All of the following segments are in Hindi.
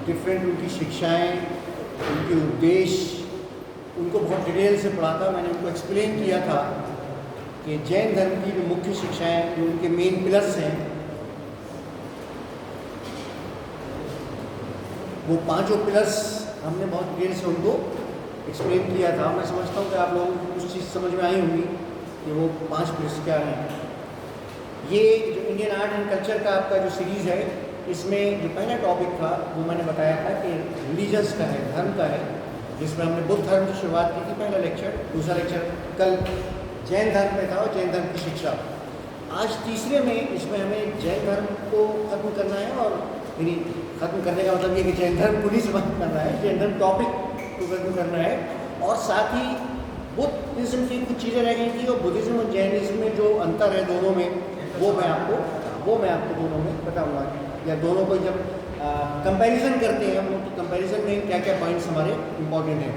डिफरेंट उनकी शिक्षाएं, उनके उद्देश्य, उनको बहुत डिटेल से पढ़ा था। मैंने उनको एक्सप्लेन किया था कि जैन धर्म की जो मुख्य शिक्षाएं, जो उनके मेन पिलर्स हैं, वो पांचों पिलर्स हमने बहुत डिटेल से उनको एक्सप्लेन किया था। मैं समझता हूँ कि आप लोगों को कुछ चीज़ समझ में आई होंगी कि वो 5 पिलर्स क्या हैं। ये जो इंडियन आर्ट एंड कल्चर का आपका जो सीरीज़ है, इसमें जो पहला टॉपिक था वो मैंने बताया था कि रिलीजन्स का है, धर्म का है, जिसमें हमने बुद्ध धर्म की शुरुआत की थी, पहला लेक्चर। दूसरा लेक्चर कल जैन धर्म में था और जैन धर्म की शिक्षा। आज तीसरे में इसमें हमें जैन धर्म को ख़त्म करना है, और यानी ख़त्म करने का मतलब ये कि जैन धर्म को नहीं समाप्त करना है, जैन धर्म टॉपिक को ख़त्म करना है। और साथ ही बुद्धिज़्म की कुछ चीज़ें रह गई थी, और बुद्धिज़्म और जैनिज़्म में जो अंतर है दोनों में, वो मैं आपको दोनों में बताऊंगा, या दोनों को जब कंपैरिजन करते हैं हम लोग, तो कंपैरिजन में क्या क्या पॉइंट्स हमारे इम्पोर्टेंट हैं।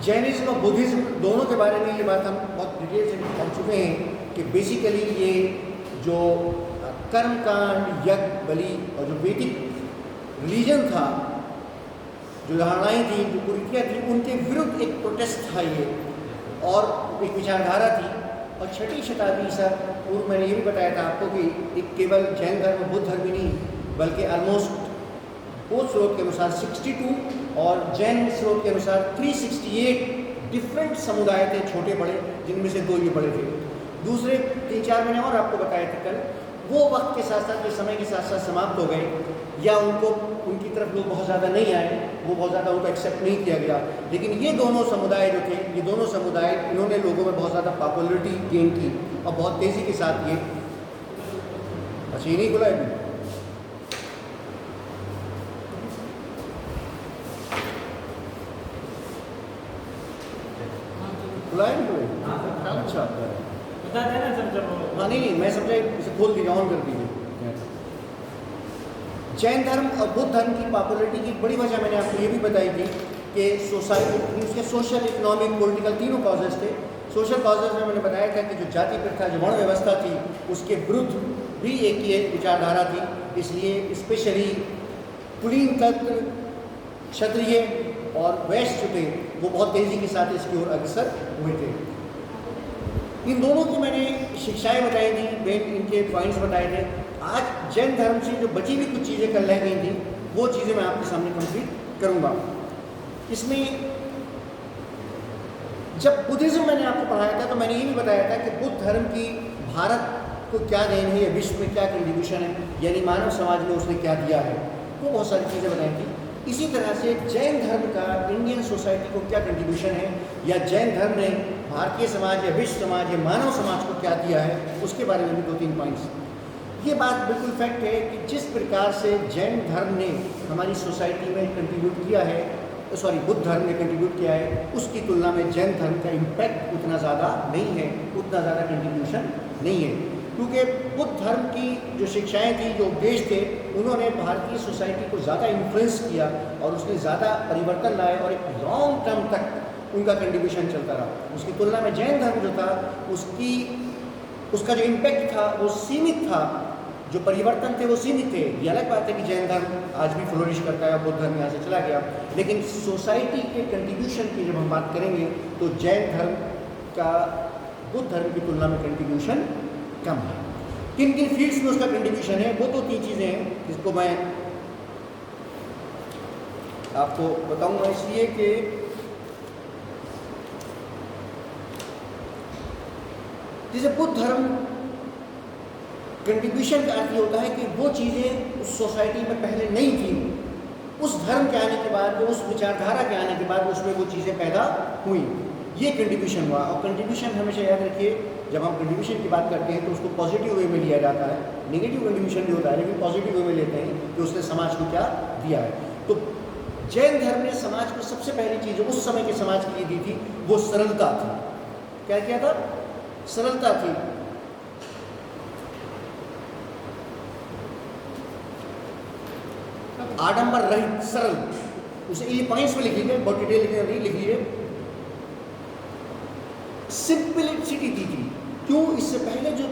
जैनिज्म और बुद्धिज्म दोनों के बारे में ये बात हम बहुत डिटेल से पढ़ चुके हैं कि बेसिकली ये जो कर्मकांड, यज्ञ, बलि और जो वैदिक रिलीजन था, जो धारणाएँ थी, जो कुरीतियाँ थी, उनके विरुद्ध एक प्रोटेस्ट था ये, और एक विचारधारा थी। और 6वीं शताब्दी ईसा पूर्व मैंने ये भी बताया था आपको कि एक केवल जैन धर्म, बुद्ध धर्म ही नहीं, बल्कि ऑलमोस्ट बौद्ध स्रोत के अनुसार 62 और जैन स्रोत के अनुसार 368 डिफरेंट समुदाय थे, छोटे बड़े, जिनमें से 2 ये बड़े थे। दूसरे 3-4 मैंने और आपको बताए थे कल, वो वक्त के साथ साथ, समय के साथ साथ समाप्त हो गए, या उनकी तरफ लोग बहुत ज़्यादा नहीं आए, वो बहुत ज़्यादा उनको एक्सेप्ट नहीं किया गया। लेकिन ये दोनों समुदाय जो थे, ये दोनों समुदाय, इन्होंने लोगों में बहुत ज़्यादा पॉपुलरिटी गेन की, और बहुत तेज़ी के साथ ये, अच्छा ये नहीं खुला है, खुला है नहीं? अच्छा बता देना सर जब। हाँ नहीं, मैं समझा इसे खोल दीजिए, ऑन कर दीजिए। जैन धर्म और बुद्ध धर्म की पॉपुलरिटी की बड़ी वजह मैंने आपको ये भी बताई थी कि सोसाइटी, उसके सोशल, इकोनॉमिक, पॉलिटिकल तीनों कॉजेज़ थे। सोशल कॉजेज़ में मैंने बताया था कि जो जाति प्रथा, जो वर्ण व्यवस्था थी, उसके विरुद्ध भी एक ये विचारधारा थी। इसलिए स्पेशली कुलीन तंत्र, क्षत्रिय और वैश्य जो थे, वो बहुत तेज़ी के साथ इसकी ओर अग्रसर हुए थे। इन दोनों की मैंने शिक्षाएं बताई थी, मेन इनके पॉइंट्स बताए थे। आज जैन धर्म से जो बची हुई कुछ चीज़ें कल रह गई थी, वो चीज़ें मैं आपके सामने कंप्लीट करूँगा। इसमें जब बुद्धिज़्म मैंने आपको पढ़ाया था, तो मैंने ये भी बताया था कि बुद्ध धर्म की भारत को क्या देन है, या विश्व में क्या कंट्रीब्यूशन है, यानी मानव समाज में उसने क्या दिया है, वो बहुत सारी चीज़ें बताई थी। इसी तरह से जैन धर्म का इंडियन सोसाइटी को क्या कंट्रीब्यूशन है, या जैन धर्म ने भारतीय समाज या विश्व समाज या मानव समाज को क्या दिया है, उसके बारे में भी 2-3 पॉइंट्स। ये बात बिल्कुल फैक्ट है कि जिस प्रकार से जैन धर्म ने हमारी सोसाइटी में कंट्रीब्यूट किया है, बुद्ध धर्म ने कंट्रीब्यूट किया है, उसकी तुलना में जैन धर्म का इम्पैक्ट उतना ज़्यादा नहीं है, उतना ज़्यादा कंट्रीब्यूशन नहीं है। क्योंकि बुद्ध धर्म की जो शिक्षाएं थी, जो उपदेश थे, उन्होंने भारतीय सोसाइटी को ज़्यादा इन्फ्लुएंस किया, और उसने ज़्यादा परिवर्तन लाए, और एक लॉन्ग टर्म तक उनका कंट्रीब्यूशन चलता रहा। उसकी तुलना में जैन धर्म जो था, उसका जो इम्पैक्ट था वो सीमित था, जो परिवर्तन थे वो सीमित थे। ये अलग बात है कि जैन धर्म आज भी फ्लोरिश करता है, बुद्ध धर्म यहाँ से चला गया, लेकिन सोसाइटी के कंट्रीब्यूशन की जब हम बात करेंगे, तो जैन धर्म का बुद्ध धर्म की तुलना में कंट्रीब्यूशन कम है। किन किन फील्ड्स में उसका कंट्रीब्यूशन है, वो तो 3 चीज़ें हैं जिसको मैं आपको बताऊंगा। इसलिए कि जैसे बुद्ध धर्म कंट्रीब्यूशन का अर्थ ये होता है कि वो चीज़ें उस सोसाइटी में पहले नहीं थी, उस धर्म के आने के बाद, उस विचारधारा के आने के बाद उसमें वो चीज़ें पैदा हुई, ये कंट्रीब्यूशन हुआ। और कंट्रीब्यूशन हमेशा याद रखिए, जब हम कंट्रीब्यूशन की बात करते हैं तो उसको पॉजिटिव वे में लिया जाता है, नेगेटिव कंट्रीब्यूशन भी होता है, लेकिन पॉजिटिव वे में लेते हैं कि उसने समाज को क्या दिया है। तो जैन धर्म ने समाज को सबसे पहली चीज़ उस समय के समाज के लिए दी थी, वो सरलता थी। क्या किया था? सरलता थी। आडंबर रहित, सरल, उसे ये पॉइंट्स में लिखिए, बहुत डिटेल नहीं लिखिए। सिंपलिसिटी दी थी। क्यों? इससे पहले जो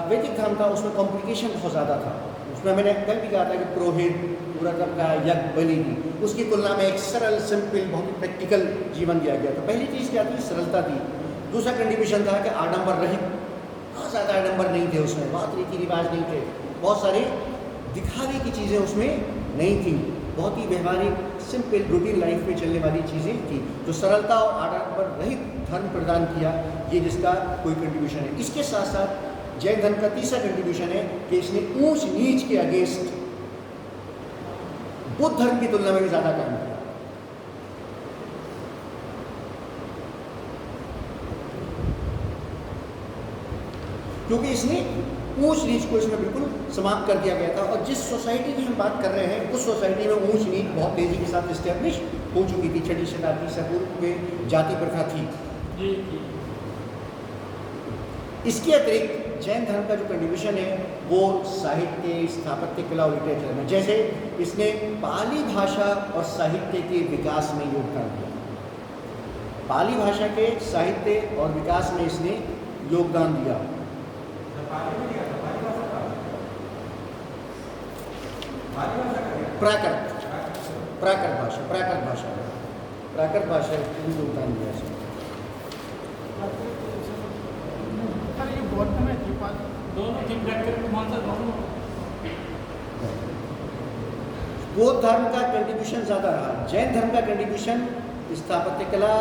वैदिक धर्म था उसमें कॉम्प्लिकेशन बहुत ज़्यादा था, उसमें मैंने कल भी कहा था कि पुरोहित पूरतम का यज्ञ बलि की, उसकी तुलना में एक सरल सिंपल बहुत ही प्रैक्टिकल जीवन दिया गया। तो पहली चीज़ क्या थी? सरलता थी। दूसरा कंट्रीब्यूशन था कि आडंबर रहित, बहुत ज़्यादा आडंबर नहीं थे उसमें, बहुत रीति रिवाज नहीं थे, बहुत सारे दिखावे की चीज़ें उसमें नहीं थी, बहुत ही व्यवहारिक सिंपल रूटीन लाइफ में चलने वाली चीज़ें थी। तो सरलता और आडंबर रहित धर्म प्रदान किया, ये जिसका कोई कंट्रीब्यूशन है। इसके साथ साथ जैन धर्म का तीसरा कंट्रीब्यूशन है कि इसने ऊंच नीच के अगेंस्ट बुद्ध धर्म की तुलना में भी ज़्यादा काम किया। क्योंकि इसने ऊंच नीच को इसमें बिल्कुल समाप्त कर दिया गया था। और जिस सोसाइटी की हम बात कर रहे हैं, उस सोसाइटी में ऊंच नीच बहुत तेजी के साथ इस्टेब्लिश हो चुकी थी। 6वीं शताब्दी से पूर्व में जाति प्रथा थी। इसके अतिरिक्त जैन धर्म का जो कंट्रीब्यूशन है वो साहित्य, स्थापत्य कला और लिटरेचर में, जैसे इसने पाली भाषा और साहित्य के विकास में योगदान दिया। पाली भाषा के साहित्य और विकास में इसने योगदान दिया। प्राकृत भाषा इसने योगदान दिया इसमें। दोनों थी, प्राकृत कौन सा दोनों? बौद्ध धर्म का कंट्रीब्यूशन ज़्यादा रहा। जैन धर्म का कंट्रीब्यूशन स्थापत्य कला,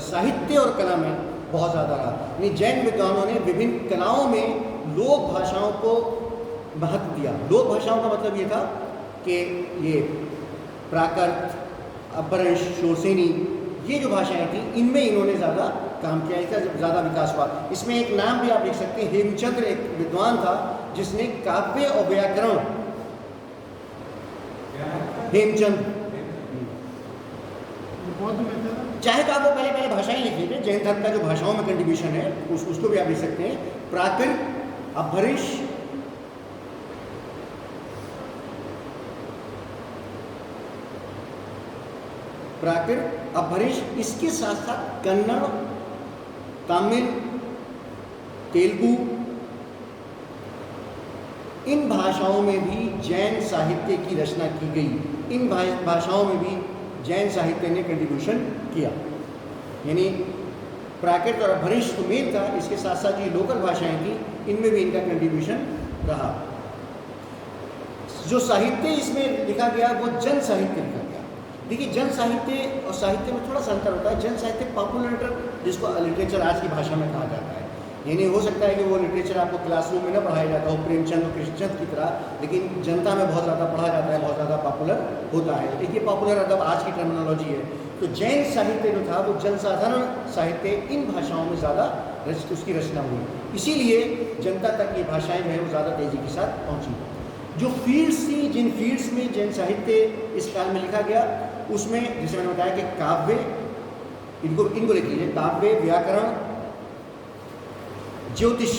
साहित्य और कला में बहुत ज़्यादा रहा। यानी जैन विद्वानों ने विभिन्न कलाओं में लोक भाषाओं को महत्व दिया। लोक भाषाओं का मतलब ये था कि ये प्राकृत, अपभ्रंश, शोरसेनी, ये जो भाषाएं थी, इनमें इन्होंने ज़्यादा काम किया, इसका ज़्यादा विकास हुआ। इसमें एक नाम भी आप लिख सकते हैं, हेमचंद्र एक विद्वान था जिसने काव्य और व्याकरण, हेमचंद, चाहे तो आपको पहले भाषाएं लिख लीजिए। जैन धर्म का जो भाषाओं में कंट्रीब्यूशन है उसको भी आप लिख सकते हैं। प्राकृत, अपभ्रंश, इसके साथ साथ कन्नड़, तमिल, तेलुगु, इन भाषाओं में भी जैन साहित्य की रचना की गई। इन भाषाओं में भी जैन साहित्य ने कंट्रीब्यूशन किया। यानी प्राकृत और अपभ्रंश तो मेन था, इसके साथ साथ ये लोकल भाषाएं थी, इनमें भी इनका कंट्रीब्यूशन रहा। जो साहित्य इसमें लिखा गया वो जन साहित्य लिखा गया। देखिए, जन साहित्य और साहित्य में थोड़ा सा अंतर होता है। जन साहित्य पॉपुलर जिसको लिटरेचर आज की भाषा में कहा जाता है। यानी हो सकता है कि वो लिटरेचर आपको क्लासरूम में ना पढ़ाया जाता हो प्रेमचंद और कृष्णचंद की तरह, लेकिन जनता में बहुत ज़्यादा पढ़ा जाता है, बहुत ज़्यादा पॉपुलर होता है। देखिए, पॉपुलर अदब आज की टर्मिनोलॉजी है। तो जैन साहित्य जो था वो जनसाधारण साहित्य, इन भाषाओं में ज़्यादा उसकी रचना हुई, इसीलिए जनता तक ये भाषाएँ जो है वो ज़्यादा तेज़ी के साथ पहुँची। जो फील्ड्स थी, जिन फील्ड्स में जैन साहित्य इस काल में लिखा गया, उसमें जैसे मैंने बताया कि काव्य, इनको लिख लीजिए, काव्य, व्याकरण, ज्योतिष,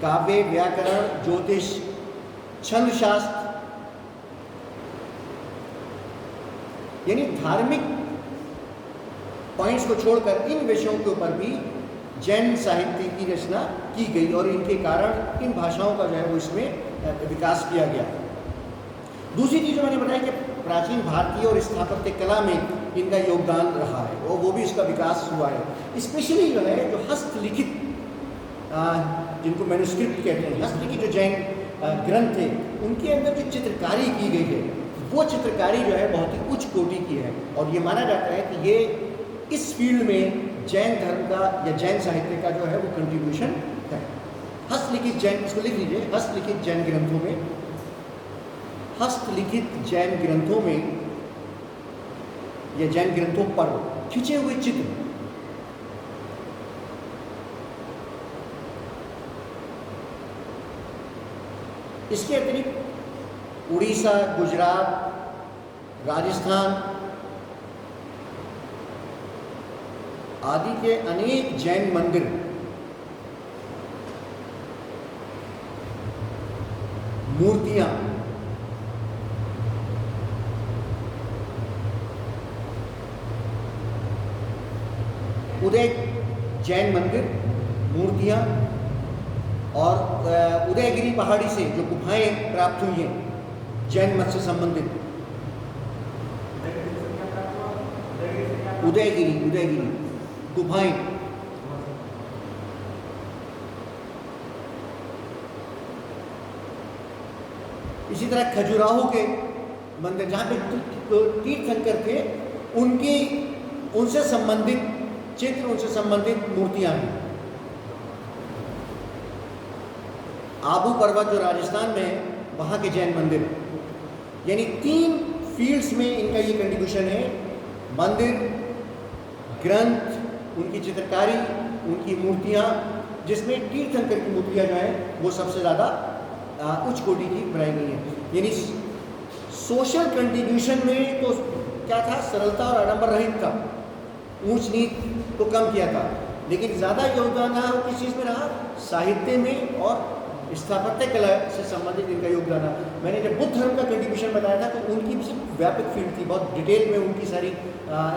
काव्य, व्याकरण, ज्योतिष, छंद शास्त्र, यानी धार्मिक पॉइंट्स को छोड़कर इन विषयों के ऊपर भी जैन साहित्य की रचना की गई और इनके कारण इन भाषाओं का जो है वो इसमें विकास किया गया। दूसरी चीज़ जो मैंने बताया कि प्राचीन भारतीय और स्थापत्य कला में इनका योगदान रहा है और वो भी इसका विकास हुआ है। स्पेशली जो है जो हस्तलिखित, जिनको मैन्युस्क्रिप्ट कहते हैं, हस्तलिखित जो जैन ग्रंथ थे, उनके अंदर जो चित्रकारी की गई है वो चित्रकारी जो है बहुत ही उच्च कोटि की है। और ये माना जाता है कि ये इस फील्ड में जैन धर्म का या जैन साहित्य का जो है वो कंट्रीब्यूशन है। हस्तलिखित जैन, इसको लिख लीजिए, हस्तलिखित जैन ग्रंथों में, हस्तलिखित जैन ग्रंथों में या जैन ग्रंथों पर खिंचे हुए चित्र, इसके अतिरिक्त उड़ीसा, गुजरात, राजस्थान आदि के अनेक जैन मंदिर, मूर्तियां, उदय जैन मंदिर, मूर्ति मूर्तियाँ और उदयगिरी पहाड़ी से जो गुफाएं प्राप्त हुई हैं जैन मत से संबंधित। उदयगिरी गुफाएं, इसी तरह खजुराहो के मंदिर जहाँ पे तीर्थंकर थे उनसे संबंधित चित्र, उनसे संबंधित मूर्तियां हैं। आबू पर्वत जो राजस्थान में है वहाँ के जैन मंदिर, यानी 3 फील्ड्स में इनका ये कंट्रीब्यूशन है। मंदिर, ग्रंथ, उनकी चित्रकारी, उनकी मूर्तियाँ, जिसमें तीर्थंकर की मूर्तियाँ जो हैं वो सबसे ज़्यादा उच्च कोटि की बनाई गई हैं। यानी सोशल कंट्रीब्यूशन में तो क्या था, सरलता और आडंबर रहित था, ऊंच नीच को कम किया था, लेकिन ज़्यादा योगदान रहा वो किस चीज़ में रहा, साहित्य में और स्थापत्य कला से संबंधित इनका योगदान रहा। मैंने जब बुद्ध धर्म का कंट्रीब्यूशन बताया था तो उनकी भी व्यापक फील्ड थी, बहुत डिटेल में उनकी सारी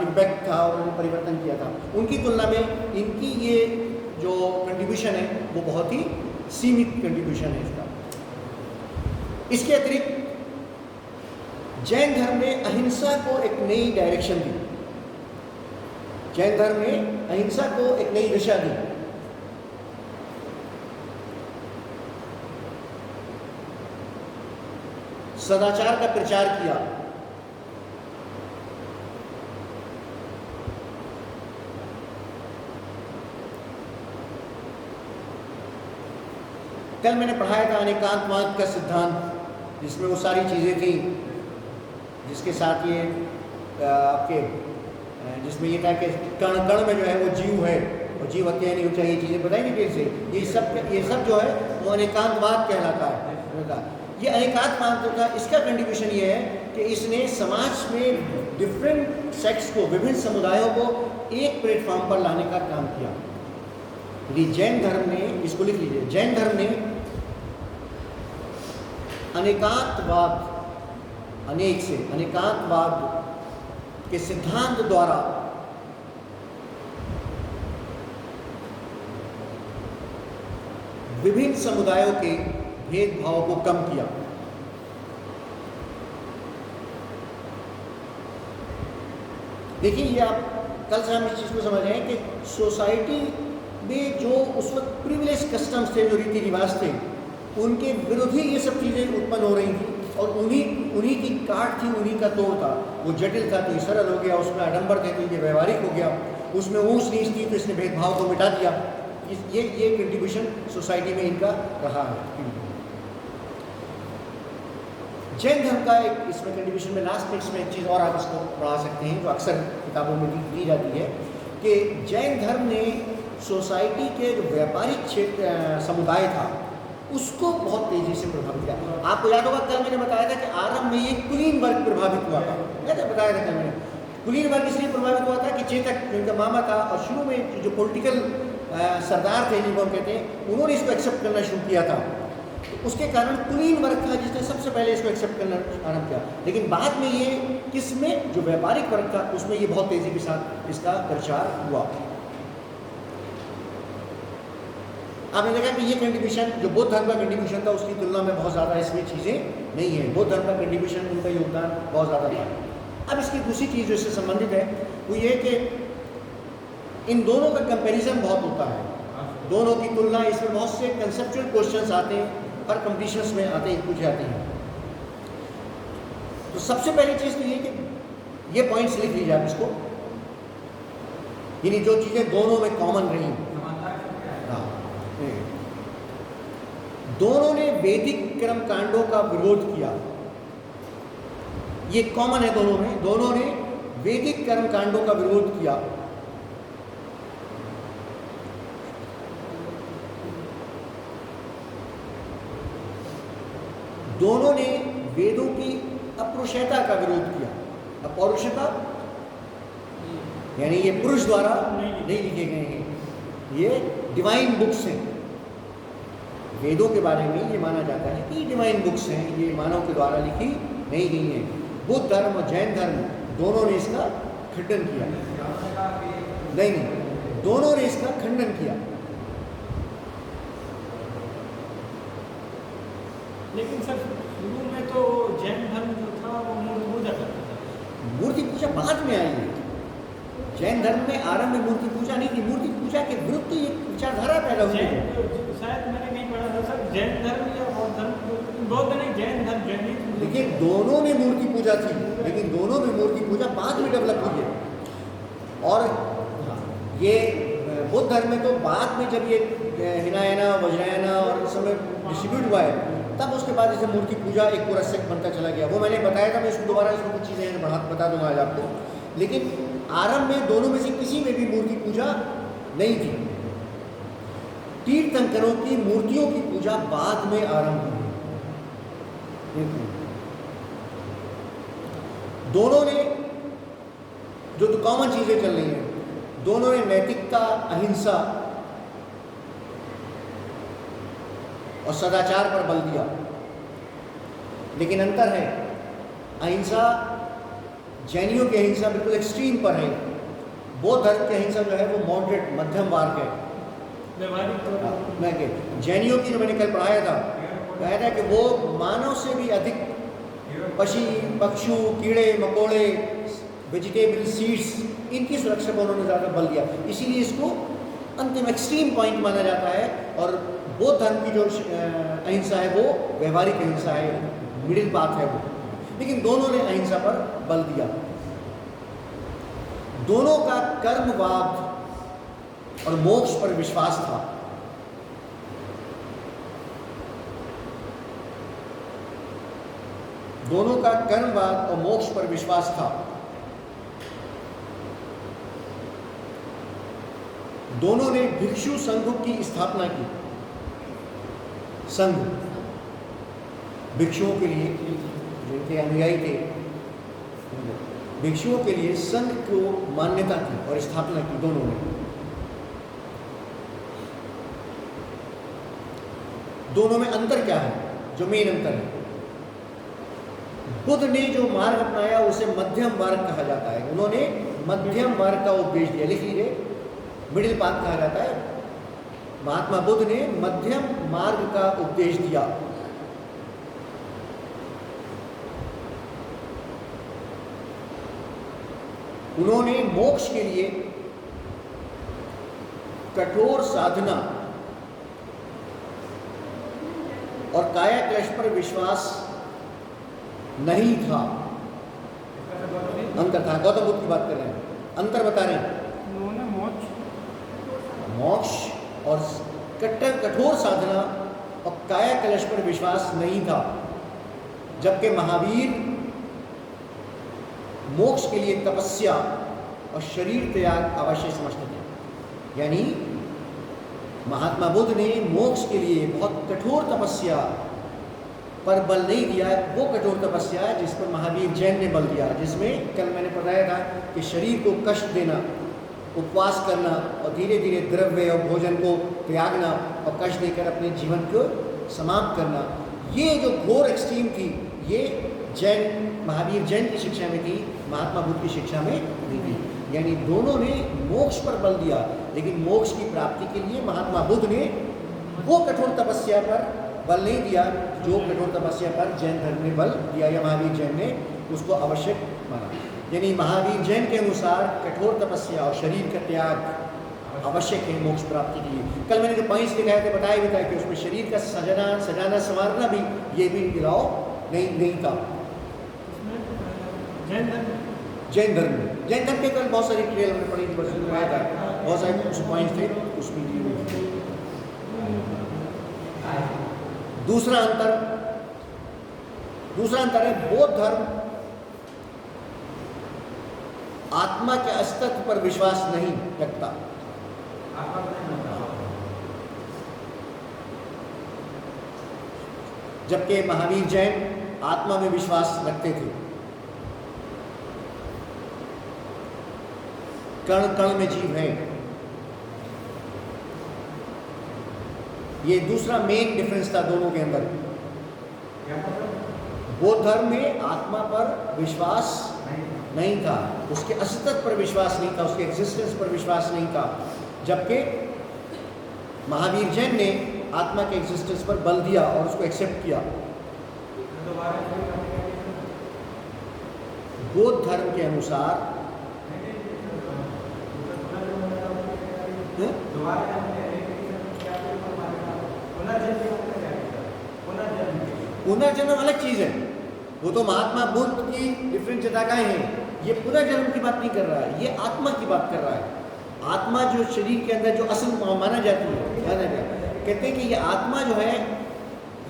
इम्पैक्ट था और उन्होंने परिवर्तन किया था। उनकी तुलना में इनकी ये जो कंट्रीब्यूशन है वो बहुत ही सीमित कंट्रीब्यूशन है इसका। इसके अतिरिक्त जैन धर्म ने अहिंसा को एक नई डायरेक्शन दी, जैन धर्म ने अहिंसा को एक नई दिशा दी। सदाचार का प्रचार किया, कल मैंने पढ़ाया था अनेकांतवाद का सिद्धांत, जिसमें वो सारी चीज़ें थी, जिसके साथ ये आपके जिसमें ये था कि कण कण में जो है वो जीव है और जीव हत्या नहीं होनी चाहिए, चीज़ें बताई नहीं से ये सब जो है वो अनेकांतवाद कहलाता है। ये अनेकांतवाद जो था इसका कंट्रीब्यूशन ये है कि इसने समाज में डिफरेंट सेक्स को, विभिन्न समुदायों को एक प्लेटफॉर्म पर लाने का काम किया। यदि जैन धर्म ने, इसको लिख लीजिए, जैन धर्म ने अनेकांतवाद के सिद्धांत द्वारा विभिन्न समुदायों के भेदभाव को कम किया। देखिए, ये आप कल से हम इस चीज़ को समझ रहे हैं कि सोसाइटी में जो उस वक्त प्रिविलेज कस्टम्स थे, जो रीति रिवाज थे, उनके विरुद्ध ही ये सब चीज़ें उत्पन्न हो रही थी और उन्हीं की काट थी, उन्हीं का तोड़ था। वो जटिल था तो ये सरल हो गया, उसमें आडंबर थे तो ये व्यवहारिक हो गया, उसमें ऊंच नीच थी तो इसने भेदभाव को मिटा दिया। ये कंट्रीब्यूशन सोसाइटी में इनका रहा है। जैन धर्म का एक इसमें कंट्रीब्यूशन में लास्ट में इसमें एक चीज़ और आप इसको पढ़ा सकते हैं जो अक्सर किताबों में दी जाती है कि जैन धर्म ने सोसाइटी के जो व्यापारिक क्षेत्र समुदाय था उसको बहुत तेज़ी से प्रभावित किया। आपको याद होगा कल मैंने बताया था कि आरंभ में ये कुलीन वर्ग प्रभावित हुआ था, बताया था कल मैंने। कुलीन वर्ग इसलिए प्रभावित हुआ था कि चेतक जिनका मामा था और शुरू में जो पॉलिटिकल सरदार थे जिनको हम कहते हैं, उन्होंने इसको एक्सेप्ट करना शुरू किया था। तो उसके कारण कुलीन वर्ग था जिसने सबसे पहले इसको एक्सेप्ट करना आरंभ किया। लेकिन बाद में ये किसमें, जो व्यापारिक वर्ग था उसमें ये बहुत तेज़ी के साथ इसका प्रचार हुआ। आपने देखा कि ये कंट्रीब्यूशन जो बौद्ध धर्म का कंट्रीब्यूशन था उसकी तुलना में बहुत ज़्यादा इसमें चीज़ें नहीं है। बौद्ध धर्म का कंट्रीब्यूशन, उनका योगदान बहुत ज़्यादा था। अब इसकी दूसरी चीज़ जो इससे संबंधित है वो ये कि इन दोनों का कंपैरिजन बहुत होता है, दोनों की तुलना, इसमें बहुत से कंसेप्चुअल क्वेश्चंस आते हैं, हर कंपटीशंस में आते हैं, पूछे जाते हैं। तो सबसे पहली चीज़ तो ये कि ये पॉइंट्स लिख लीजिए आप इसको, यानी जो चीज़ें दोनों में कॉमन रही। दोनों ने वैदिक कर्म कांडों का विरोध किया, ये कॉमन है दोनों में। दोनों ने वैदिक कर्म कांडों का विरोध किया। दोनों ने वेदों की अपौरुषेयता का विरोध किया। अपौरुषेयता यानी ये पुरुष द्वारा नहीं लिखे गए हैं, ये डिवाइन बुक्स हैं। वेदों के बारे में ये माना जाता है कि डिवाइन बुक्स हैं, ये मानव के द्वारा लिखी नहीं गई हैं। बुद्ध धर्म और जैन धर्म दोनों ने इसका खंडन किया। नहीं, दोनों ने इसका खंडन किया। लेकिन सर शुरू में तो जैन धर्म जो था वो मूर्ति पूजा करता था। मूर्ति पूजा बाद में आई है। जैन धर्म में आरंभ में मूर्ति पूजा नहीं थी। मूर्ति पूजा के विरुद्ध तो एक विचारधारा पैदा हुई है। शायद मैंने नहीं पढ़ा था सर, जैन धर्म या बौद्ध धर्म, बौद्ध नहीं जैन धर्म, जैनिज्म। देखिए दोनों में मूर्ति पूजा थी, लेकिन दोनों में मूर्ति पूजा बाद में डेवलप हुई है। और ये बौद्ध धर्म में तो बाद में जब ये हिनायाना वज्रायना और इस समय डिस्ट्रीब्यूट हुआ है, तब उसके बाद जैसे मूर्ति पूजा एक पूरा सेक्ट बनता चला गया। वो मैंने बताया था, मैं इसको दोबारा इसमें कुछ चीज़ें बता दूंगा आज आपको। लेकिन आरंभ में दोनों में से किसी में भी मूर्ति पूजा नहीं थी। तीर्थंकरों की मूर्तियों की पूजा बाद में आरंभ हुई। दोनों ने जो तो कॉमन चीजें चल रही हैं, दोनों ने नैतिकता, अहिंसा और सदाचार पर बल दिया। लेकिन अंतर है, अहिंसा, जैनियों की अहिंसा बिल्कुल एक्सट्रीम पर है। बौद्ध धर्म की अहिंसा जो है वो मॉडरेट, मध्यम मार्ग है। जैनियों की जो मैंने कल पढ़ाया था, कहा था कि वो मानव से भी अधिक पक्षी, पक्षु, कीड़े मकोड़े, वेजिटेबल, सीड्स, इनकी सुरक्षा पर उन्होंने ज़्यादा बल दिया। इसीलिए इसको अंतिम एक्सट्रीम पॉइंट माना जाता है। और बौद्ध धर्म की जो अहिंसा है वो व्यवहारिक अहिंसा है, मिडिल पाथ है वो। लेकिन दोनों ने अहिंसा पर बल दिया। दोनों का कर्मवाद और मोक्ष पर विश्वास था। दोनों का कर्मवाद और मोक्ष पर विश्वास था। दोनों ने भिक्षु संघ की स्थापना की। संघ भिक्षुओं के लिए, जिनके अनुयायी थे, भिक्षुओं के लिए संघ को मान्यता थी और स्थापना की दोनों ने। दोनों में अंतर क्या है? जो मेन अंतर है, बुद्ध ने जो मार्ग अपनाया उसे मध्यम मार्ग कहा जाता है। उन्होंने मध्यम मार्ग का उपदेश दिया। लिख लीजिए, मिडिल पाथ कहा जाता है। महात्मा बुद्ध ने मध्यम मार्ग का उपदेश दिया। उन्होंने मोक्ष के लिए कठोर साधना और काया क्लेश पर विश्वास नहीं था। अंतर था। गौतम बुद्ध की बात कर रहे हैं, अंतर बता रहे हैं। उन्होंने मोक्ष और कठोर साधना और काया क्लेश पर विश्वास नहीं था। जबकि महावीर मोक्ष के लिए तपस्या और शरीर त्याग अवश्य समझते थे। यानी महात्मा बुद्ध ने मोक्ष के लिए बहुत कठोर तपस्या पर बल नहीं दिया। वो कठोर तपस्या है जिस पर महावीर जैन ने बल दिया, जिसमें कल मैंने बताया था कि शरीर को कष्ट देना, उपवास करना और धीरे धीरे द्रव्य और भोजन को त्यागना और कष्ट देकर अपने जीवन को समाप्त करना। ये जो घोर एक्सट्रीम थी, ये जैन, महावीर जैन की शिक्षा में थी, महात्मा बुद्ध की शिक्षा में नहीं थी। यानी दोनों ने मोक्ष पर बल दिया, लेकिन मोक्ष की प्राप्ति के लिए महात्मा बुद्ध ने वो कठोर तपस्या पर बल नहीं दिया जो कठोर तपस्या पर जैन धर्म ने बल दिया, या महावीर जैन ने उसको आवश्यक माना। यानी महावीर जैन के अनुसार कठोर तपस्या और शरीर का त्याग आवश्यक है मोक्ष प्राप्ति के लिए। कल मैंने जो पॉइंट्स दिखाए थे, बताया भी था कि उसमें शरीर का सजाना संवारना भी, ये भी गिराव नहीं था। जैन धर्म के कल बहुत सारी डिटेल हमने पढ़ी थी, बस आया था, बहुत सारे कुछ पॉइंट्स थे उसमें। दूसरा अंतर है, बौद्ध धर्म आत्मा के अस्तित्व पर विश्वास नहीं रखता। जबकि महावीर जैन आत्मा में विश्वास रखते थे। कण कण में जीव है। ये दूसरा मेन डिफरेंस था दोनों के अंदर। बौद्ध धर्म में आत्मा पर विश्वास नहीं था, उसके अस्तित्व पर विश्वास नहीं था, उसके एग्जिस्टेंस पर विश्वास नहीं था। जबकि महावीर जैन ने आत्मा के एग्जिस्टेंस पर बल दिया और उसको एक्सेप्ट किया। बौद्ध धर्म के अनुसार पुनर्जन्म अलग चीज है, वो तो महात्मा बुद्ध की डिफरेंट जताएं हैं। ये पुनर्जन्म की बात नहीं कर रहा है, ये आत्मा की बात कर रहा है। आत्मा जो शरीर के अंदर जो असल माना जाती है, कहते हैं कि ये आत्मा जो है,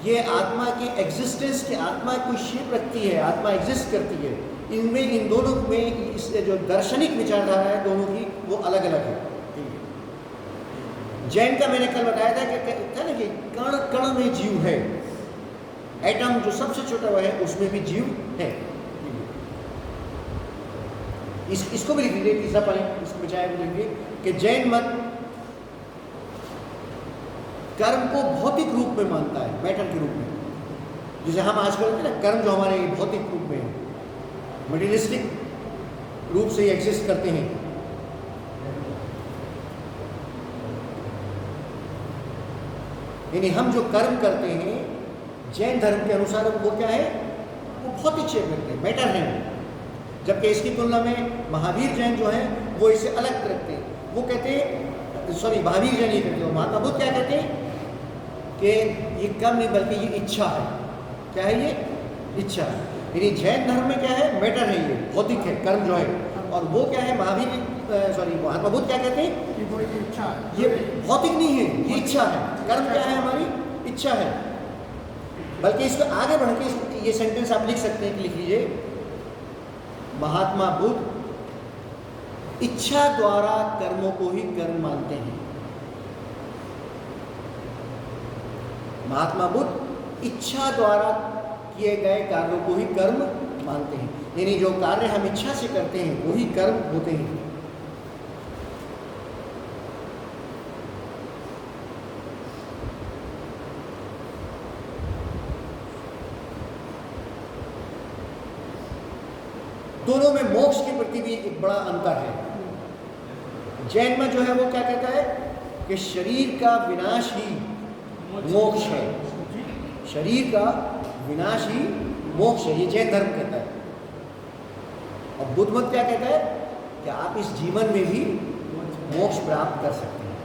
ये आत्मा के एग्जिस्टेंस की, आत्मा कोई शेप रखती है, आत्मा एग्जिस्ट करती है। इनमें इन दोनों में इस जो दार्शनिक विचारधारा है दोनों की, वो अलग अलग है। जैन का मैंने कल बताया था कि कण कण में जीव है, एटम जो सबसे छोटा हुआ है उसमें भी जीव है। इसको भी लिख लीजिए, तीसरा पॉइंट इसको बचाया भी लिखिए कि जैन मत कर्म को भौतिक रूप में मानता है, मैटर के रूप में। जैसे हम आजकल ना कर्म जो हमारे भौतिक रूप में है, मटेरियलिस्टिक रूप से एग्जिस्ट करते हैं। यानी हम जो कर्म करते हैं जैन धर्म के अनुसार वो क्या है, वो भौतिक शेप रखते हैं, मैटर है। जबकि इसकी तुलना में महावीर जैन जो है वो इसे अलग रखते हैं। वो कहते हैं, सॉरी महावीर जैन ये कहते हैं, महात्मा बुद्ध क्या कहते हैं कि ये कर्म नहीं बल्कि ये इच्छा है। क्या है ये? इच्छा है। यानी जैन धर्म में क्या है, मैटर है, ये भौतिक है कर्म जो है। और वो क्या है, महात्मा बुद्ध क्या कहते हैं कि वो इच्छा है, ये भौतिक नहीं है, ये इच्छा है। कर्म क्या है, हमारी इच्छा है। बल्कि इसको आगे बढ़ के ये सेंटेंस आप लिख सकते हैं कि लिख लीजिए, महात्मा बुद्ध इच्छा द्वारा कर्मों को ही कर्म मानते हैं। महात्मा बुद्ध इच्छा द्वारा किए गए कार्यों को ही कर्म मानते हैं। यानी जो कार्य हम इच्छा से करते हैं वही कर्म होते हैं। दोनों में मोक्ष के प्रति भी एक बड़ा अंतर है। जैन में जो है वो क्या कहता है कि शरीर का विनाश ही मोक्ष है, शरीर का विनाश ही मोक्ष है, ये जैन धर्म कहता है। और बुद्ध मत क्या कहता है कि आप इस जीवन में भी मोक्ष प्राप्त कर सकते हैं।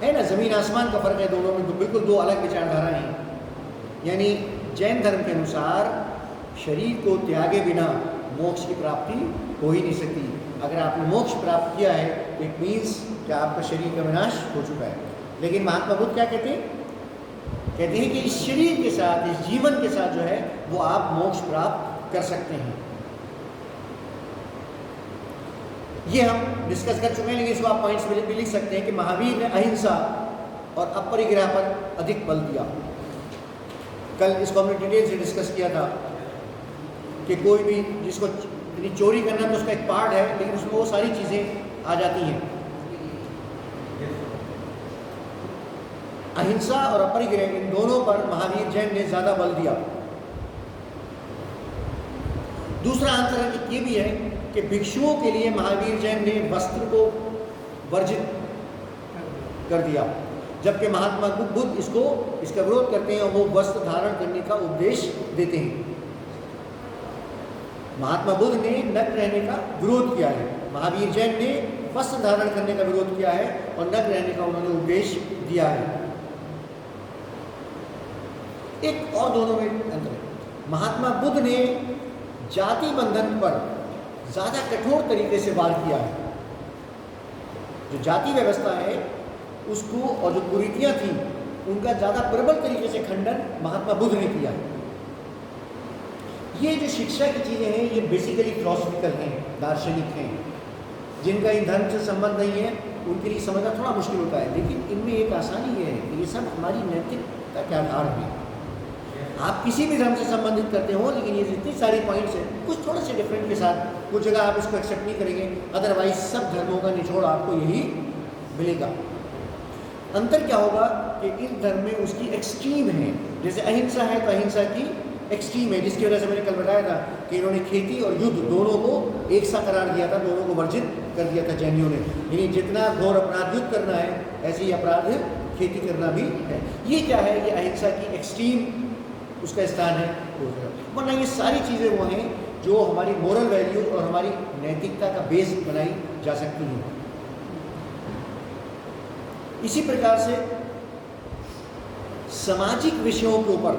है ना, जमीन आसमान का फर्क है दोनों में, तो बिल्कुल दो अलग विचारधाराएं हैं। यानी जैन धर्म के अनुसार शरीर को त्यागे बिना मोक्ष की प्राप्ति हो ही नहीं सकती। अगर आपने मोक्ष प्राप्त किया है तो इट मीन्स कि आपका शरीर का विनाश हो चुका है। लेकिन महात्मा बुद्ध क्या कहते हैं? कहते हैं कि इस शरीर के साथ, इस जीवन के साथ जो है वो आप मोक्ष प्राप्त कर सकते हैं। ये हम डिस्कस कर चुके हैं, लेकिन इसको आप पॉइंट्स में भी लिख सकते हैं कि महावीर ने अहिंसा और अपरिग्रह पर अधिक बल दिया। कल इसको हमने डिटेल से डिस्कस किया था कि कोई भी जिसको चोरी करना तो उसका एक पार्ट है, लेकिन उसमें वो सारी चीज़ें आ जाती हैं। अहिंसा और अपरिग्रह इन दोनों पर महावीर जैन ने ज़्यादा बल दिया। दूसरा अंतर ये भी है कि भिक्षुओं के लिए महावीर जैन ने वस्त्र को वर्जित कर दिया, जबकि महात्मा बुद्ध इसका विरोध करते हैं और वो वस्त्र धारण करने का उपदेश देते हैं। महात्मा बुद्ध ने नग्न रहने का विरोध किया है, महावीर जैन ने वस्त्र धारण करने का विरोध किया है और नग्न रहने का उन्होंने उपदेश दिया है। एक और दोनों में अंतर है। महात्मा बुद्ध ने जाति बंधन पर ज़्यादा कठोर तरीके से वार किया है। जो जाति व्यवस्था है उसको और जो कुरीतियाँ थी उनका ज़्यादा प्रबल तरीके से खंडन महात्मा बुद्ध ने किया है। ये जो शिक्षा की चीज़ें हैं ये बेसिकली फिलॉसफिकल हैं, दार्शनिक हैं। जिनका इन धर्म से संबंध नहीं है उनके लिए समझना थोड़ा मुश्किल होता है, लेकिन इनमें एक आसानी ये है कि ये सब हमारी नैतिकता के आधार है। आप किसी भी धर्म से संबंधित करते हो, लेकिन ये जितनी सारी पॉइंट्स हैं कुछ थोड़े से डिफरेंट के साथ कुछ जगह आप इसको एक्सेप्ट नहीं करेंगे, अदरवाइज सब धर्मों का निचोड़ आपको यही मिलेगा। अंतर क्या होगा कि इन धर्म में उसकी एक्सट्रीम है। जैसे अहिंसा है तो अहिंसा की एक्सट्रीम है, जिसकी वजह से मैंने कल बताया था कि इन्होंने खेती और युद्ध दोनों को एक सा करार दिया था, दोनों को वर्जित कर दिया था जैनियों ने। यानी जितना घोर अपराध युद्ध करना है ऐसे ही अपराध खेती करना भी है। ये क्या है? ये अहिंसा की एक्सट्रीम उसका स्थान है उस जगह। वरना ये सारी चीज़ें वो हैं जो हमारी मोरल वैल्यू और हमारी नैतिकता का बेस बनाई जा सकती हैं। इसी प्रकार से सामाजिक विषयों के ऊपर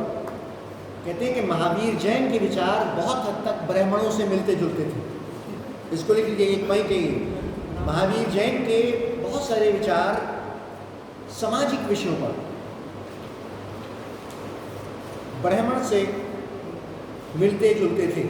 कहते हैं कि महावीर जैन के विचार बहुत हद तक ब्राह्मणों से मिलते जुलते थे। इसको लिख लीजिए, एक पॉइंट है, महावीर जैन के बहुत सारे विचार सामाजिक विषयों पर ब्राह्मण से मिलते जुलते थे।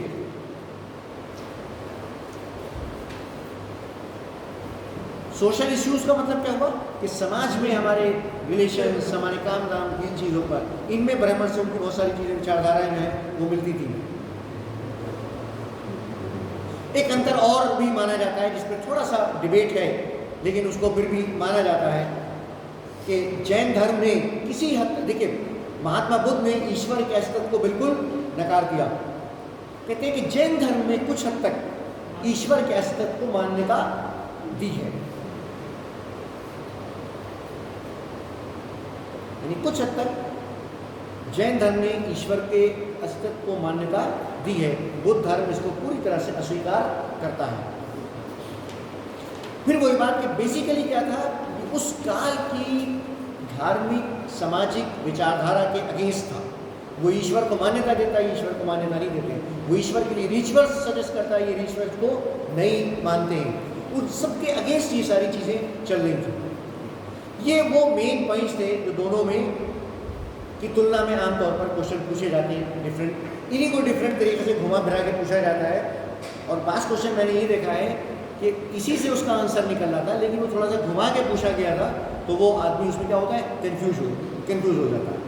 सोशल इश्यूज का मतलब क्या हुआ कि समाज में हमारे रिलेशंस, हमारे काम धाम, इन चीज़ों पर, इनमें ब्राह्मण से उनकी बहुत सारी चीज़ें, विचारधाराएं हैं वो मिलती थी। एक अंतर और भी माना जाता है जिस पर थोड़ा सा डिबेट है, लेकिन उसको फिर भी माना जाता है कि जैन धर्म ने किसी हद, देखिए महात्मा बुद्ध ने ईश्वर के अस्तित्व को बिल्कुल नकार दिया। कहते हैं कि जैन धर्म में कुछ हद तक ईश्वर के अस्तित्व को मान्यता दी है, यानी कुछ हद तक जैन धर्म ने ईश्वर के अस्तित्व को मान्यता दी है। बुद्ध धर्म इसको पूरी तरह से अस्वीकार करता है। फिर वही बात कि बेसिकली क्या था कि उस काल की धार्मिक सामाजिक विचारधारा के अगेंस्ट था। वो ईश्वर को मान्यता देता है, ईश्वर को मान्यता नहीं देते। वो ईश्वर के लिए रिचुअल्स सजेस्ट करता है, ये रिचुअल्स को नहीं मानते हैं। उन सबके अगेंस्ट ये सारी चीज़ें चल रही थी। ये वो मेन पॉइंट्स थे जो दोनों में की तुलना में आमतौर पर क्वेश्चन पूछे जाते हैं। डिफरेंट, इन्हीं को डिफरेंट तरीके से घुमा फिरा के पूछा जाता है। और पास क्वेश्चन मैंने ये देखा है कि इसी से उसका आंसर निकल रहा था, लेकिन वो थोड़ा सा घुमा के पूछा गया था, तो वो आदमी उसमें क्या होता है, कंफ्यूज हो जाता है।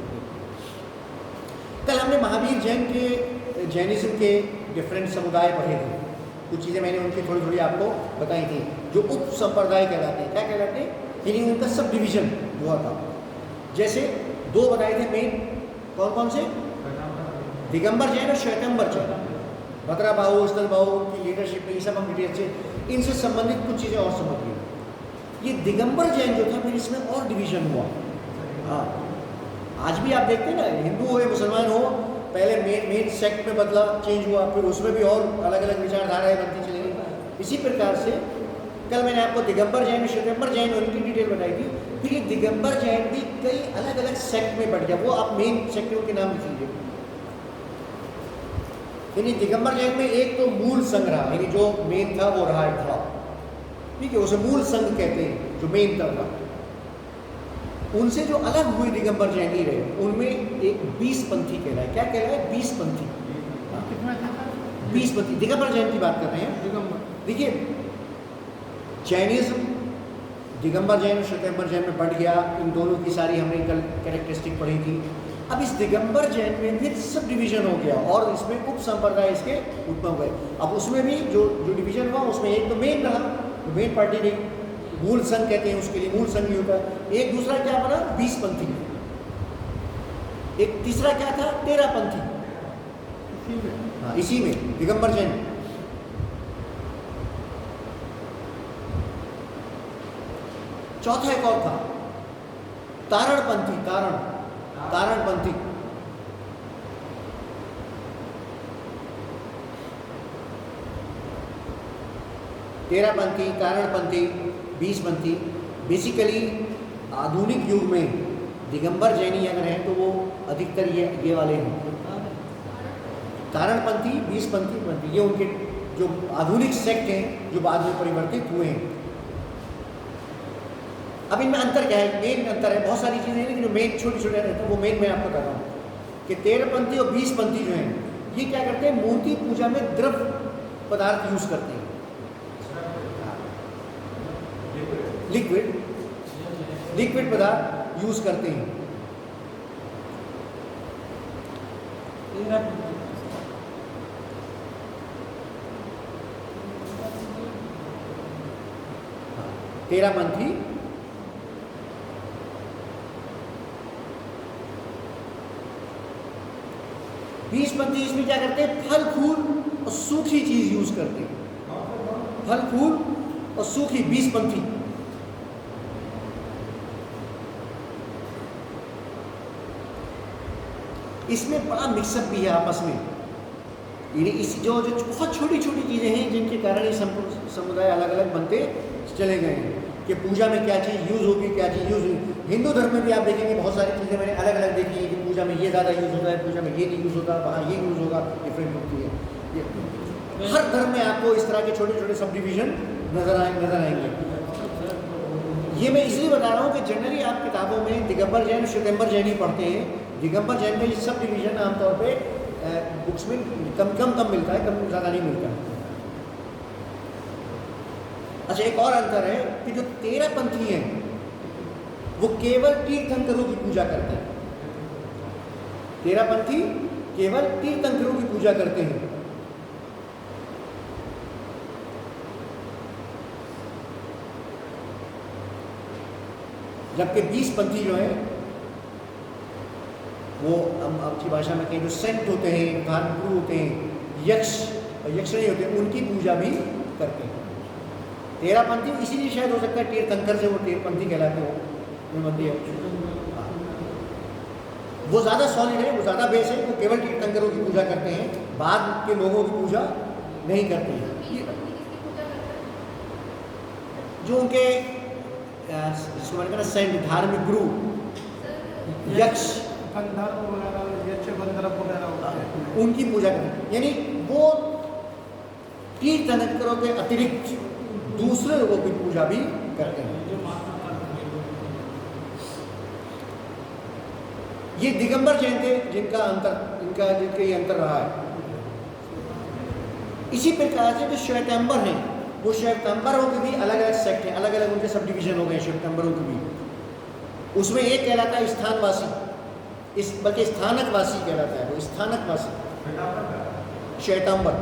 कल हमने महावीर जैन के, जैनिज्म के डिफरेंट समुदाय पढ़े थे। कुछ चीज़ें मैंने उनकी थोड़ी थोड़ी आपको बताई थी, जो उप संप्रदाय कहलाते हैं। क्या कहलाते हैं, यानी उनका सब डिवीजन हुआ था। जैसे दो बताए थे मेन, कौन कौन से, दिगंबर जैन और श्वेतंबर जैन। भद्रा बाहु, स्थल बाहु की लीडरशिप में ये सब हम डिटेल से, इनसे संबंधित कुछ चीज़ें और समझ गए। ये दिगंबर जैन जो था, फिर इसमें और डिवीजन हुआ। हाँ, आज भी आप देखते हैं ना, हिंदू हो या मुसलमान हो, पहले मेन सेक्ट में बदला, चेंज हुआ, फिर उसमें भी और अलग अलग विचारधाराएं बनती चली गई। इसी प्रकार से कल मैंने आपको दिगंबर जैन, श्वेतंबर जैन और इनकी डिटेल बताई थी। फिर ये दिगंबर जैन भी कई अलग अलग सेक्ट में बढ़ गया। वो आप मेन सेक्टरों के नाम लिख लीजिए। यानी दिगंबर जैन में एक तो मूल संघ रहा, यानी जो मेन था वो रहा था, ठीक है, उसे मूल संघ कहते हैं, जो मेन था। उनसे जो अलग हुए दिगंबर जैन ही रहे, उनमें एक 20 पंथी कहलाए। क्या कहलाए, 20 पंथी। कितना था? 20 पंथी दिगंबर जैन की बात कर रहे हैं। दिगंबर, देखिए जैनिज्म दिगंबर जैन और श्वेतंबर जैन में बढ़ गया। इन दोनों की सारी हमने कल कैरेक्टरिस्टिक पढ़ी थी। अब इस दिगंबर जैन में फिर सब डिवीजन हो गया और इसमें उप संप्रदाय इसके उत्पन्न हुए। अब उसमें भी जो डिवीजन हुआ, उसमें एक तो मेन रहा, तो मेन पार्टी रही, मूल संघ कहते हैं उसके लिए, मूल संघ भी होता है। एक दूसरा क्या बना, 20 पंथी। एक तीसरा क्या था, 13 पंथी। हाँ, इसी में दिगंबर जैन। चौथा एक और था, तारणपंथी। तारणपंथी। तेरहपंथी, तारणपंथी, 20 पंथी। बेसिकली आधुनिक युग में दिगंबर जैनी अगर हैं तो वो अधिकतर ये वाले हैं, तारणपंथी, 20 पंथी, ये उनके जो आधुनिक सेक्ट हैं जो बाद में परिवर्तित हुए हैं। अब इनमें अंतर क्या है, मेन अंतर है, बहुत सारी चीज़ें हैं लेकिन जो मेन छोटी छोटे रहते हैं वो मेन मैं आपको बता रहा हूँ कि 13पंथी और 20पंथी जो हैं ये क्या करते हैं, मूर्ति पूजा में द्रव्य पदार्थ यूज करते हैं, लिक्विड पदार्थ यूज करते हैं। तेरहपंथी, बीसपंथी इसमें क्या करते हैं, फल फूल और सूखी चीज यूज करते हैं, फल फूल और सूखी। 20पंथी इसमें बड़ा मिक्सअप भी है आपस में। ये इस जो जो बहुत छोटी छोटी चीज़ें हैं जिनके कारण ये समुदाय अलग अलग बनते चले गए हैं कि पूजा में क्या चीज़ यूज़ होगी, क्या चीज़ यूज़ होगी। हिंदू धर्म में भी आप देखेंगे बहुत सारी चीज़ें मैंने अलग अलग देखी हैं कि पूजा में ये ज़्यादा यूज़ होता है, पूजा में ये नहीं यूज़ होता, वहाँ ये यूज़ होगा, डिफरेंट होती है। ये हर धर्म में आपको इस तरह के छोटे छोटे सब डिविज़न नज़र आएंगे। ये मैं इसलिए बता रहा हूँ कि जनरली आप किताबों में दिगंबर जैन, श्वेतांबर जैन ही पढ़ते हैं। दिगंबर जैन में ये सब डिवीज़न आमतौर पे बुक्स में कम मिलता है, कम ज़्यादा नहीं मिलता है। अच्छा, एक और अंतर है कि जो 13 पंथी हैं वो केवल तीर्थंकरों की पूजा करते हैं। 13 पंथी केवल तीर्थंकरों की पूजा करते हैं। जबकि 20 पंथी जो है वो हम आपकी भाषा में कहें जो सेंट होते हैं, धार्मिक गुरु होते हैं, यक्ष नहीं होते, उनकी पूजा भी करते हैं। 13 पंथी इसीलिए शायद हो सकता है तीर्थंकर से वो 13 पंथी कहलाते हो। वो ज़्यादा सॉलिड है, वो ज़्यादा बेस है, वो केवल तीर्थंकरों की पूजा करते हैं, बाद के लोगों की पूजा नहीं करते हैं। जो उनके जिसको मैंने कहा सेंट, धार्मिक गुरु, यक्ष, उनकी पूजा करें, यानी वो तीर्थंकरों के अतिरिक्त दूसरे लोगों की पूजा भी करते हैं। ये दिगंबर जैन थे जिनका ये अंतर रहा है। इसी प्रकार से जो श्वेतांबर हैं, वो श्वेतांबरों के भी अलग अलग सेक्ट हैं, अलग अलग उनके सब डिवीजन हो गए श्वेतांबरों के भी। उसमें एक कहलाता है स्थानवासी, बल्कि स्थानकवासी कहलाता है, वो स्थानकवासी श्वेतांबर।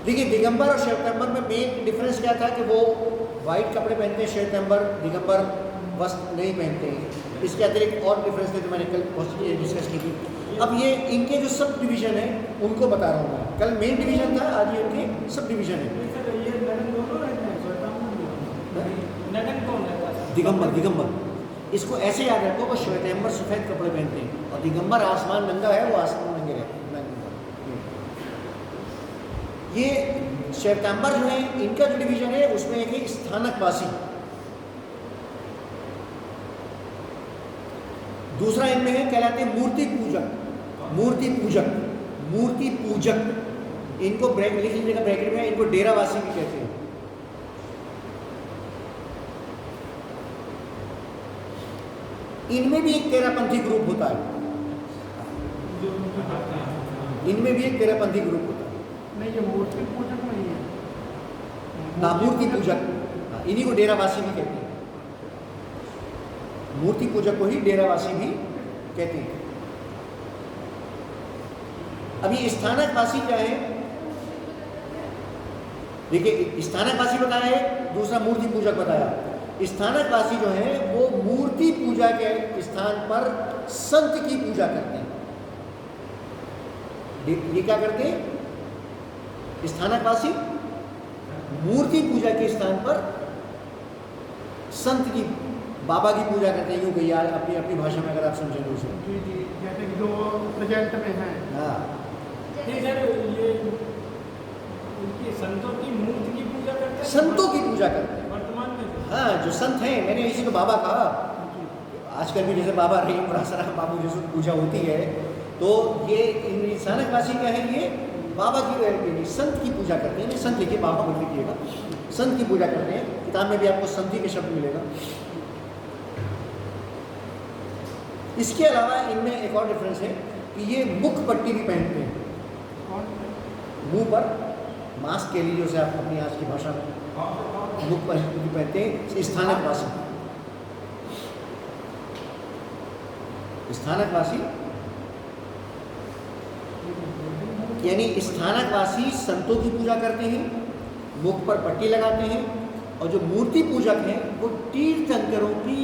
देखिए, दिगंबर और श्वेतांबर में मेन डिफरेंस क्या था कि वो वाइट कपड़े पहनते हैं श्वेतांबर, दिगंबर वस्त्र नहीं पहनते हैं। इसके अतिरिक्त और डिफरेंस थे जो मैंने कल डिस्कस की थी। अब ये इनके जो सब डिवीजन है उनको बता रहा हूँ मैं। कल मेन डिवीजन था, आज ये इनके सब डिवीजन है। दिगंबर इसको ऐसे याद रखो कि श्वेतांबर सफ़ेद कपड़े पहनते हैं और दिगंबर आसमान नंगा है, वो आसमान नंगे रहते हैं। ये श्वेतांबर जो है, इनका जो डिवीजन है उसमें एक है स्थानकवासी। दूसरा इनमें है कहलाते हैं मूर्ति पूजक। इनको लिख लीजिएगा ब्रैकेट में, इनको डेरावासी भी कहते हैं। इनमें भी एक 13पंथी ग्रुप होता है। इनमें भी एक 13पंथी ग्रुप होता है। नहीं, ये मूर्ति पूजक नहीं है। हाँ, मूर्ति पूजक, इन्हीं को डेरावासी भी कहते हैं। मूर्ति पूजक को ही डेरावासी भी कहते हैं। अभी स्थानकवासी क्या है? देखिए, स्थानकवासी बताया है, दूसरा मूर्ति पूजक बताया। स्थानकवासी जो है वो मूर्ति पूजा के स्थान पर संत की पूजा करते हैं। ये क्या करते हैं? स्थानकवासी मूर्ति पूजा के स्थान पर संत की, बाबा की पूजा करते हैं। यूँ कहिए अपनी अपनी भाषा में अगर आप समझेंगे उसे। जी, जैसे कि जो प्रेजेंट में है। हाँ, ये उनकी संतों की मूर्ति की पूजा करते हैं। संतों की पूजा करते हैं वर्तमान में। हाँ, जो संत हैं, मैंने इसी को बाबा कहा। आजकल भी जैसे बाबा रहीम रासाराम बाबू जैसे पूजा होती है, तो ये स्थानकवासी क्या है? ये बाबा की संत की पूजा करते हैं। संत लिखिए, बाबा मत लिखिएगा, संत की पूजा करते हैं। किताब में भी आपको संति के शब्द मिलेगा। इसके अलावा इनमें एक और डिफरेंस है कि ये मुख पट्टी भी पहनते हैं। मुंह पर मास्क कह लीजिए उसे आप अपनी आज की भाषा में, मुख पट्टी भी पहनते हैं। स्थानकवासी यानी स्थानकवासी संतों की पूजा करते हैं, मुख पर पट्टी लगाते हैं, और जो मूर्ति पूजक हैं वो तीर्थंकरों की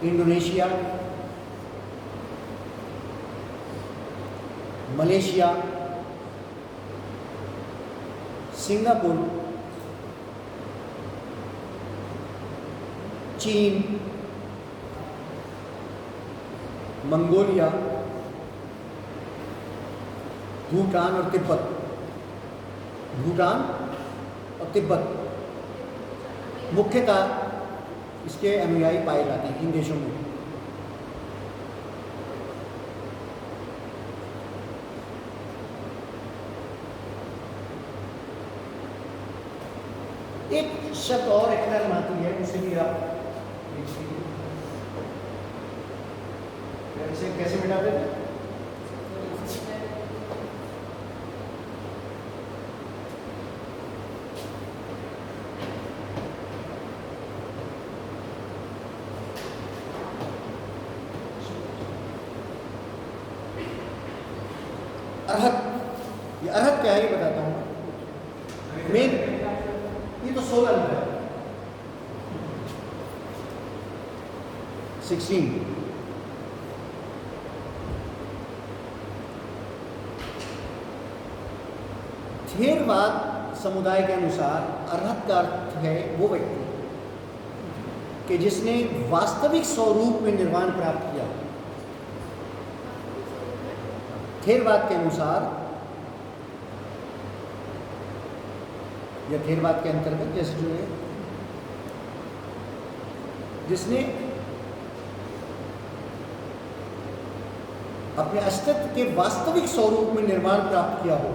इंडोनेशिया, मलेशिया, सिंगापुर, चीन, मंगोलिया, भूटान और तिब्बत। भूटान और तिब्बत मुख्यतः इसके अनुयायी पाए जाते हैं इन देशों में। एक शब्द और एक्नर आती है, उसे भी आप इसे कैसे मिटा देते हैं? अर्हत। ये अर्हत क्या है ये बताता हूँ। मेन ये तो 16 है, 16। थेरवाद समुदाय के अनुसार अर्हत का अर्थ है वो व्यक्ति कि जिसने वास्तविक स्वरूप में निर्वाण प्राप्त किया। थेरवाद के अनुसार या थेरवाद के अंतर्गत जैसे जो है जिसने अपने अस्तित्व के वास्तविक स्वरूप में निर्वाण प्राप्त किया हो,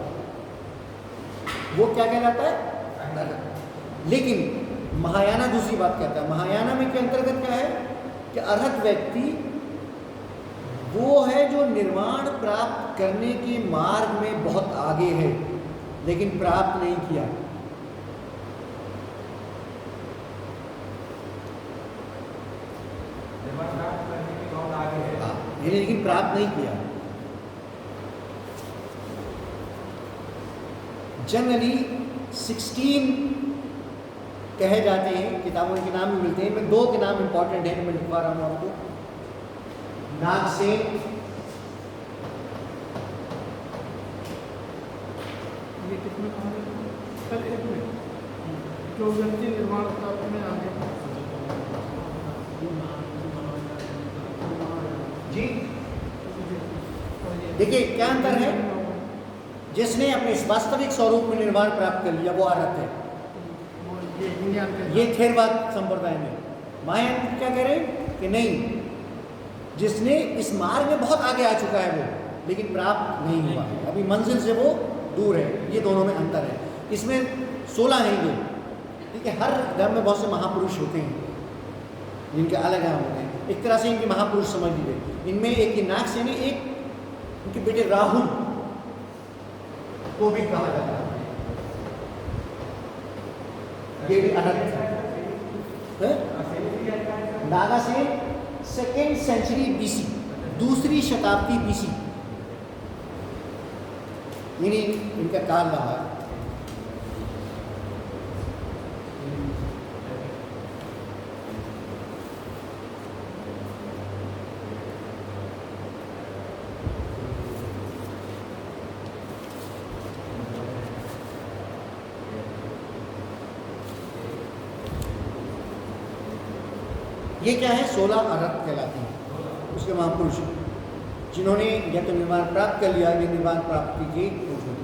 वो क्या कहलाता है? लेकिन महायाना दूसरी बात कहता है। महायाना में के अंतर्गत क्या है कि अर्हत व्यक्ति वो है जो निर्वाण प्राप्त करने के मार्ग में बहुत आगे है लेकिन प्राप्त नहीं किया। निर्वाण प्राप्त करने के बहुत आगे है, यानी लेकिन प्राप्त नहीं किया। जनरली 16 कहे जाते हैं, किताबों के नाम भी मिलते हैं। मैं 2 के नाम इंपॉर्टेंट है, मैं लिखवा रहा हूँ आपको। नागसेन, ये किसमें कहा है? सर एक मिनट, जो व्यक्ति निर्माण प्राप्त में आगे जी देखिए क्या अंतर है। जिसने अपने वास्तविक स्वरूप में निर्वाण प्राप्त कर लिया वो अर्हत है। वो ये हिंदुस्तान के ये थेरवाद संप्रदाय में। महायान क्या कह रहे हैं कि नहीं, जिसने इस मार्ग में बहुत आगे आ चुका है वो, लेकिन प्राप्त नहीं हुआ है, अभी मंजिल से वो दूर है। ये दोनों में अंतर है। इसमें 16 हैं ये, ठीक है। हर धर्म में बहुत से महापुरुष होते हैं जिनके अलग नाम होते हैं। एक तरह से इनके महापुरुष समझ लीजिए। इनमें एक की नागसेन है, एक उनके बेटे राहुल को भी कहा जाता है, ये भी अर्हत है। नागासेन 2nd सेंचुरी BC, 2री शताब्दी BC, यानी इनका काल रहा है। ये क्या है? 16 अर्हत कहलाते हैं उसके महापुरुष, जिन्होंने या तो निर्वाण प्राप्त कर लिया या निर्वाण प्राप्ति के होती।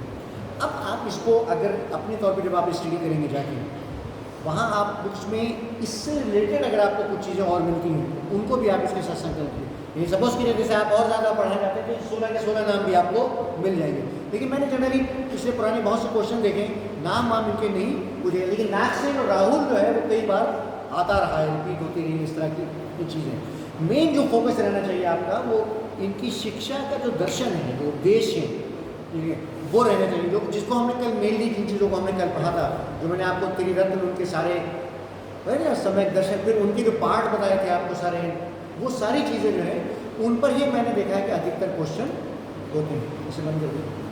अब आप इसको अगर अपने तौर पे जब आप स्टडी करेंगे जाके, वहाँ आप बुक्स में इससे रिलेटेड अगर आपको कुछ चीज़ें और मिलती हैं उनको भी आप इसके साथ संकल्प कीजिए। ये सपोज कीजिए जैसे आप और ज़्यादा पढ़ाए जाते हैं तो 16 के 16 नाम भी आपको मिल जाएंगे। लेकिन मैंने जनरली पिछले पुराने बहुत से क्वेश्चन देखे, नाम वाम इनके नहीं पूछे, लेकिन नागसेन और राहुल जो है वो कई बार आता रहा है, रिपीट होती रही इस तरह की चीज़ें। मेन जो फोकस रहना चाहिए आपका वो इनकी शिक्षा का जो दर्शन है, जो उद्देश्य है, ठीक है, वो रहना चाहिए। जो जिसको हमने कल मेनली जिन चीज़ों को हमने कल पढ़ा था, जो मैंने आपको त्रिरत्न उनके सारे है ना सम्यक दर्शन, फिर उनके जो पार्ट बताए थे आपको सारे, वो सारी चीज़ें जो है उन पर ही मैंने देखा है कि अधिकतर क्वेश्चन होते हैं। इसे बंद कर दीजिए।